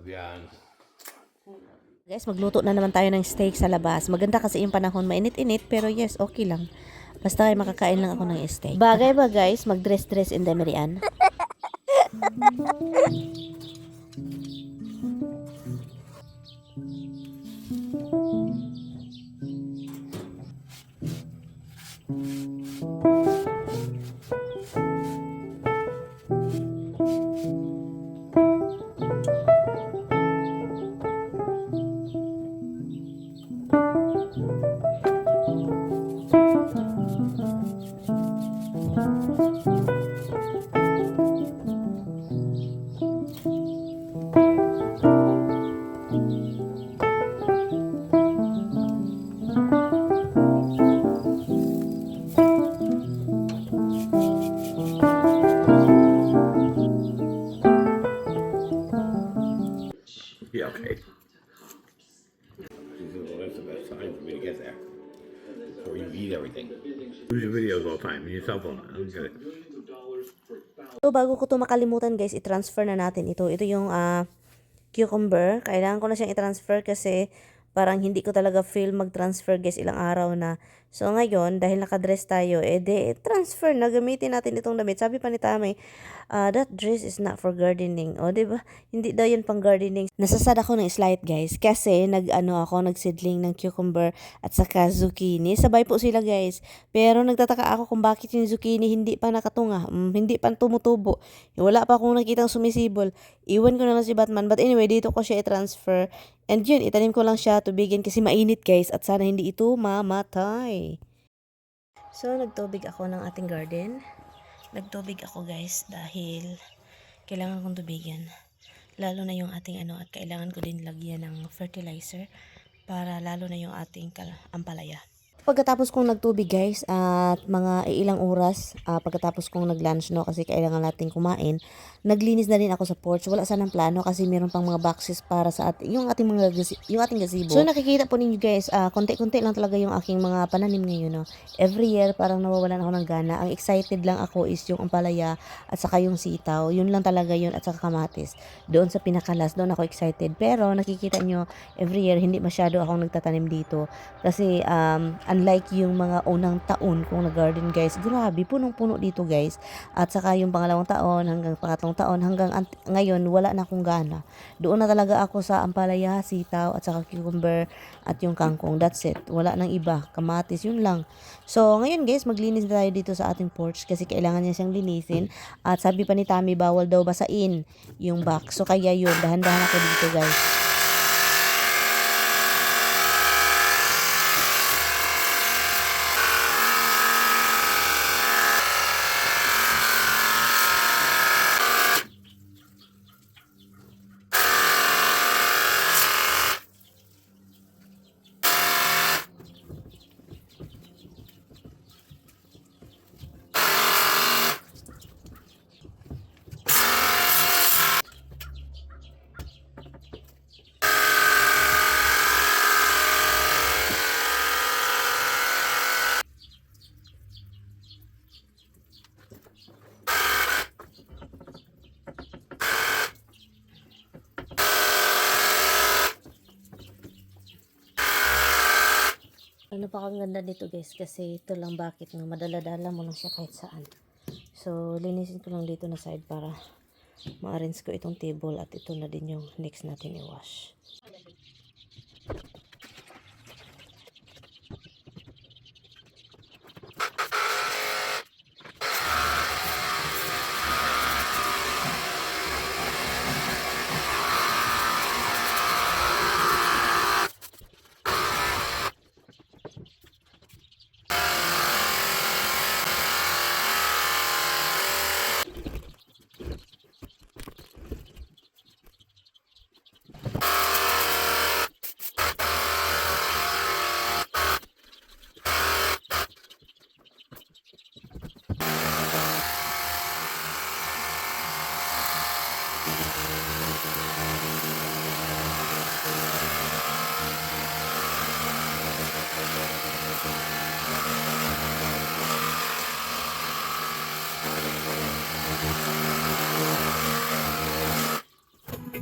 Yan. Guys, magluto na naman tayo ng steak sa labas. Maganda kasi yung panahon, mainit-init, pero yes, okay lang. Basta ay makakain lang ako ng steak. Bagay ba guys, mag-dress-dress in the Marian? Yeah, okay. Well, that's the best time for me to get there. Before you eat everything. Use your videos all the time. Your cell phone. I don't get it. So, bago ko to makalimutan guys, i-transfer na natin ito. Ito yung cucumber. Kailangan ko na siyang i-transfer kasi parang hindi ko talaga feel mag-transfer guys ilang araw na. So ngayon, dahil nakadress tayo, transfer na, gamitin natin itong damit. Sabi pa ni Tami, that dress is not for gardening. O, diba? Hindi daw yun pang gardening. Nasasad ako ng slight guys kasi nagsidling ng cucumber at saka zucchini. Sabay po sila guys. Pero nagtataka ako kung bakit yung zucchini hindi pa nakatunga, hindi pa tumutubo. Wala pa akong nakitang sumisibol. Iwan ko na lang si Batman. But anyway, dito ko siya i-transfer. And yun, itanim ko lang siya tubigin kasi mainit guys at sana hindi ito mamatay. So, nagtubig ako ng ating garden. Nagtubig ako guys dahil kailangan kong tubigan. Lalo na yung ating at kailangan ko din lagyan ng fertilizer para lalo na yung ating ampalaya. Pagkatapos kong nagtubig guys at mga ilang oras pagkatapos kong nag-lunch kasi kailangan natin kumain, naglinis na rin ako sa porch. Wala sanang plano kasi meron pang mga boxes para sa yung ating gazebo. So nakikita po ninyo guys, konti-konti lang talaga yung aking mga pananim ngayon. No? Every year parang nawawalan ako ng gana. Ang excited lang ako is yung ampalaya at saka yung sitaw. Yun lang talaga yun at saka kamatis. Doon sa pinakalas, doon ako excited. Pero nakikita nyo, every year hindi masyado akong nagtatanim dito. Kasi unlike yung mga unang taon kung nag-garden guys, grabe, punong-puno dito guys. At saka yung pangalawang taon hanggang pangatlong taon hanggang ngayon wala na akong gana. Doon na talaga ako sa ampalaya, sitaw at saka cucumber at yung kangkong. That's it. Wala nang iba. Kamatis, yun lang. So ngayon guys, maglinis na tayo dito sa ating porch kasi kailangan niya siyang linisin. At sabi pa ni Tami, bawal daw basain yung box. So kaya yun, dahan-dahan ako dito guys. Napakaganda dito guys kasi ito lang bakit no, madala-dala mo lang siya kahit saan. So linisin ko lang dito na side para ma-arrange ko itong table at ito na din yung next natin i-wash.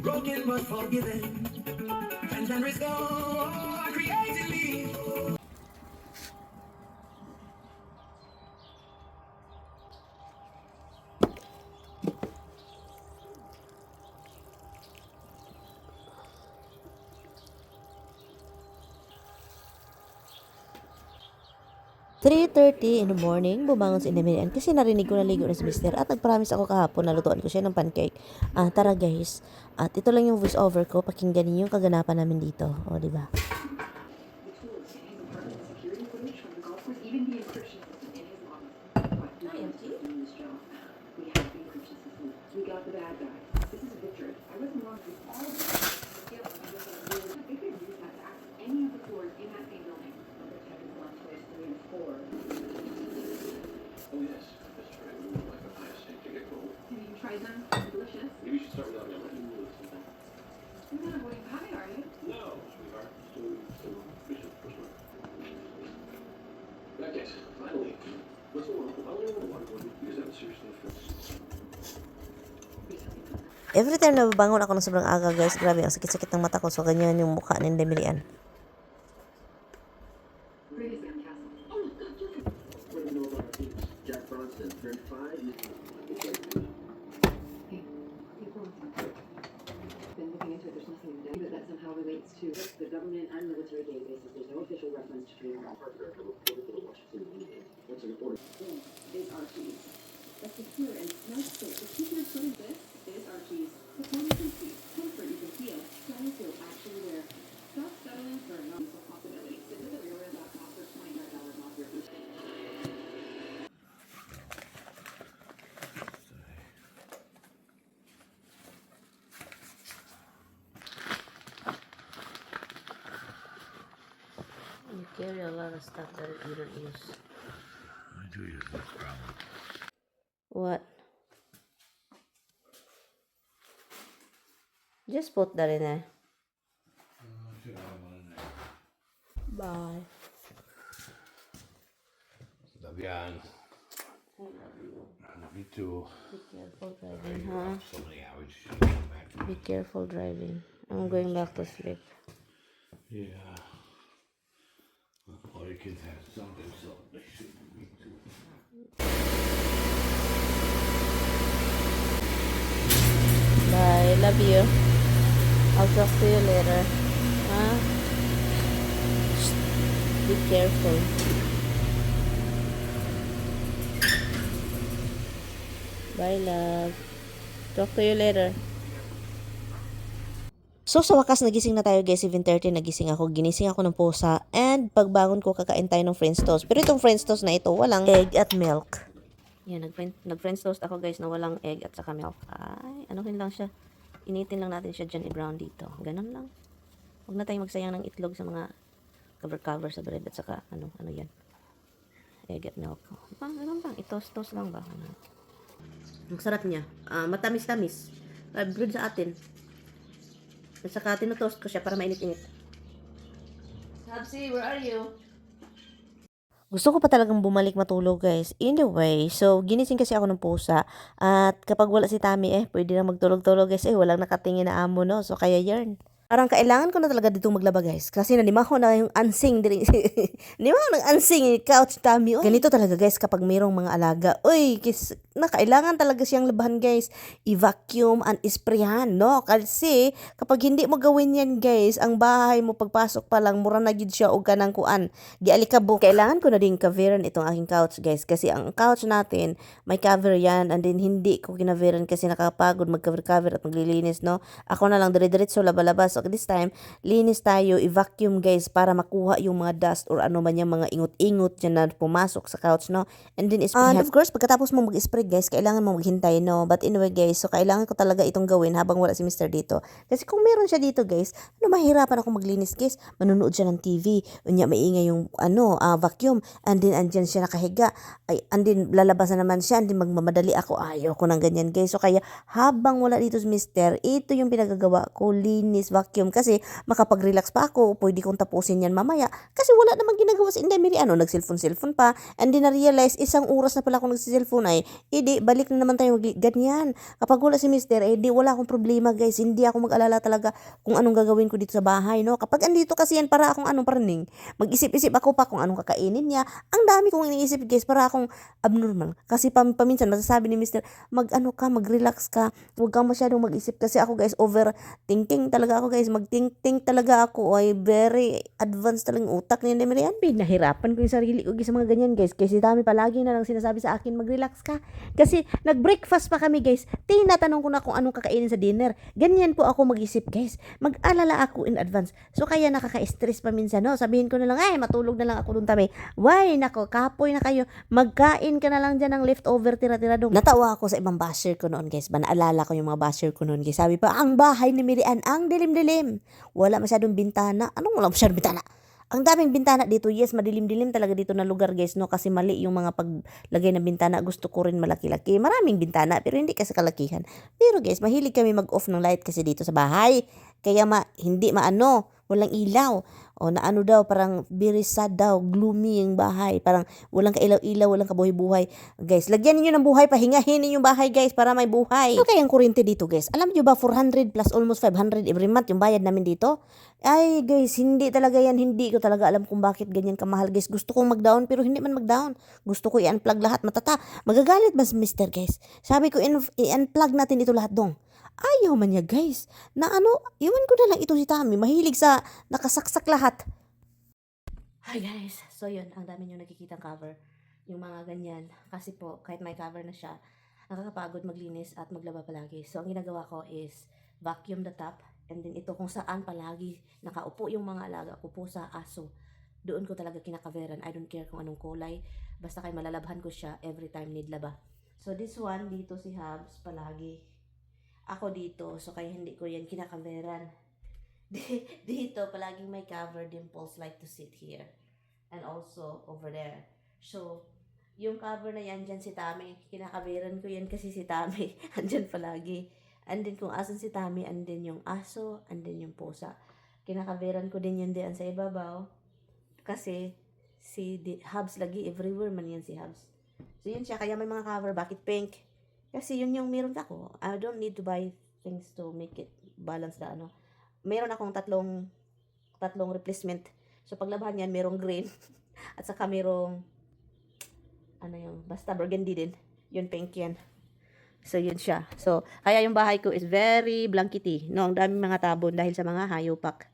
broken but forgiven. And restore creatively. 3:30 in the morning, bumangon si Indemirian kasi narinig ko naligo na si Mister at nag-promise ako kahapon na lutuan ko siya ng pancake. Tara guys, at ito lang yung voice over ko, pakinggan niyo yung kaganapan namin dito. O, di ba? Every time na babangon ako ng sobrang aga guys, grabe ang sakit-sakit ng mata ko. So ganyan yung mukha ni Indemirian. The government and military databases. There's no official reference to Korean War. What's the report? Is Archie's. That's secure and no state. The key to recording this is Archie's. Performance and peace. Comfort you can feel. Styles you'll actually wear. Stop settling for a non-full possibility. Visit the rear laptop for $29 off your boot. You carry a lot of stuff that you don't use. I do use this problem. What? Just put that in there. Bye. Love yan. I love you. Love you too. Be careful driving, huh? So many hours. You should come back. Be careful driving. I'm going back to sleep. Yeah. All your kids have something, so they should be too. Bye. Love you. I'll talk to you later. Huh? Shh. Be careful. Bye, love. Talk to you later. So sa wakas nagising na tayo guys, 7:30 nagising ako, ginising ako ng pusa and pagbangon ko kakain tayo ng French toast. Pero itong French toast na ito walang egg at milk. Yan, nag-French toast ako guys na walang egg at saka milk. Ay, anuhin lang siya. Initin lang natin siya dyan i-brown dito. Ganun lang. Huwag na tayong magsayang ng itlog sa mga cover sa bread at saka ano yan. Egg at milk. Ganun lang, i-toast lang ba? Ang sarap niya. Matamis-tamis. Bread sa atin. At saka tinutoast ko siya para mainit-init. Sabsi, where are you? Gusto ko pa talagang bumalik matulog guys. Anyway, so ginising kasi ako ng pusa. At kapag wala si Tami pwede na magtulog-tulog guys. Walang nakatingin na amo no. So kaya yarn. Parang kailangan ko na talaga dito maglaba guys. Kasi nanimaho na yung ansing diri. Nanimaho ng ansing couch Tami. Ganito talaga guys kapag mayroong mga alaga. Uy, kailangan talaga siyang labahan guys. I-vacuum and isprayan, no? Kasi kapag hindi mo gawin yan guys, ang bahay mo pagpasok pa lang, mura na gid siya og kanang kuan. Gialikabok. Kailangan ko na din coveran itong aking couch guys. Kasi ang couch natin, may cover yan. And then hindi ko kinaveran kasi nakapagod mag-cover at maglilinis, no? Ako na lang dire-diretso laba-laba. So this time, linis tayo, i-vacuum guys para makuha yung mga dust or ano man yung mga ingot-ingot dyan na pumasok sa couch, no? And then and of course, pagkatapos mo mag-spray guys, kailangan mo maghintay, no? But anyway guys, so kailangan ko talaga itong gawin habang wala si Mr. dito. Kasi kung meron siya dito guys, mahirapan ako maglinis guys. Manunood siya ng TV, unya maingay yung vacuum, and then andyan siya nakahiga. And then lalabas na naman siya, and then magmamadali ako. Ayaw ko ng ganyan guys. So kaya habang wala dito si Mr., ito yung pinagagawa ko, linis, vacuum, vacuum kasi makapag-relax pa ako, pwede kong tapusin yan mamaya. Kasi wala namang ginagawa sa Inday Mary, nag-cellphone pa, and then na-realize, isang oras na pala ako nag-cellphone ay, edi, balik na naman tayo ganyan. Kapag wala si Mister, edi, wala akong problema guys, hindi ako mag-alala talaga kung anong gagawin ko dito sa bahay, no? Kapag andito kasi yan, para akong paraning, mag-isip-isip ako pa kung anong kakainin niya, ang dami kong iniisip guys, para akong abnormal. Kasi paminsan, masasabi ni Mister, mag-relax ka, huwag kang masyadong mag-isip kasi ako guys, overthinking talaga ako guys, mag-think talaga ako, ay very advanced talagang utak ni Miriam. Nahirapan ko yung sarili ko guys sa mga ganyan guys, kasi dami palagi na lang sinasabi sa akin, mag-relax ka, kasi nag-breakfast pa kami guys, tinatanong ko na kung anong kakainin sa dinner, ganyan po ako mag-isip guys, mag-alala ako in advance, so kaya nakaka-stress pa minsan, no? Sabihin ko na lang, ay matulog na lang ako dun tabi, why nako, kapoy na kayo, magkain ka na lang dyan ng leftover tira-tira dong. Natawa ako sa ibang basher ko noon guys, naalala ko yung mga basher ko noon guys, sabi pa, ang bahay ni Miriam ang dilim-dilim, wala masyadong bintana. Anong wala masyadong bintana? Ang daming bintana dito, yes, madilim-dilim talaga dito na lugar guys, no, kasi mali yung mga paglagay ng bintana, gusto ko rin malaki-laki, maraming bintana, pero hindi kasi kalakihan. Pero guys, mahilig kami mag-off ng light kasi dito sa bahay, kaya hindi walang ilaw, o naano daw, parang very sad daw, gloomy yung bahay, parang walang kailaw-ilaw, walang kabuhay-buhay. Guys, lagyan niyo ng buhay, pahingahin niyo yung bahay guys, para may buhay. Ano kayang kuryente dito guys? Alam niyo ba, 400 plus almost 500 every month yung bayad namin dito? Ay guys, hindi talaga yan, hindi ko talaga alam kung bakit ganyan kamahal guys. Gusto kong mag-down pero hindi man mag-down. Gusto ko i-unplug lahat, magagalit ba si Mister guys? Sabi ko, i-unplug natin ito lahat dong. Ayaw man niya guys, iwan ko na lang ito si Tami, mahilig sa nakasaksak lahat. Hi guys, so yun, ang dami nyo nakikitang cover, yung mga ganyan, kasi po, kahit may cover na siya, nakakapagod maglinis at maglaba palagi. So ang ginagawa ko is, vacuum the top, and then ito kung saan palagi nakaupo yung mga alaga ko po sa aso, doon ko talaga kinakaveran. I don't care kung anong kulay, basta kay malalabhan ko siya every time need laba. So this one, dito si Habs palagi, ako dito, so kaya hindi ko yan kinakaveran. Dito, palaging may cover, Dimples like to sit here. And also, over there. So, yung cover na yan, dyan si Tami. Kinakaveran ko yan kasi si Tami. Andyan palagi. And then, kung asan si Tami, and then yung aso, and then yung pusa. Kinakaveran ko din yun diyan sa ibabaw. Kasi, si Habs lagi, everywhere man yan si Habs. So, yun siya. Kaya may mga cover. Bakit pink? Kasi yun yung meron ako. I don't need to buy things to make it balance na Meron akong tatlong replacement. So paglabahan yan, merong green at saka merong basta burgundy din. Yun pink yan. So yun siya. So kaya yung bahay ko is very blankety. No, ang daming mga tabon dahil sa mga hayop pack.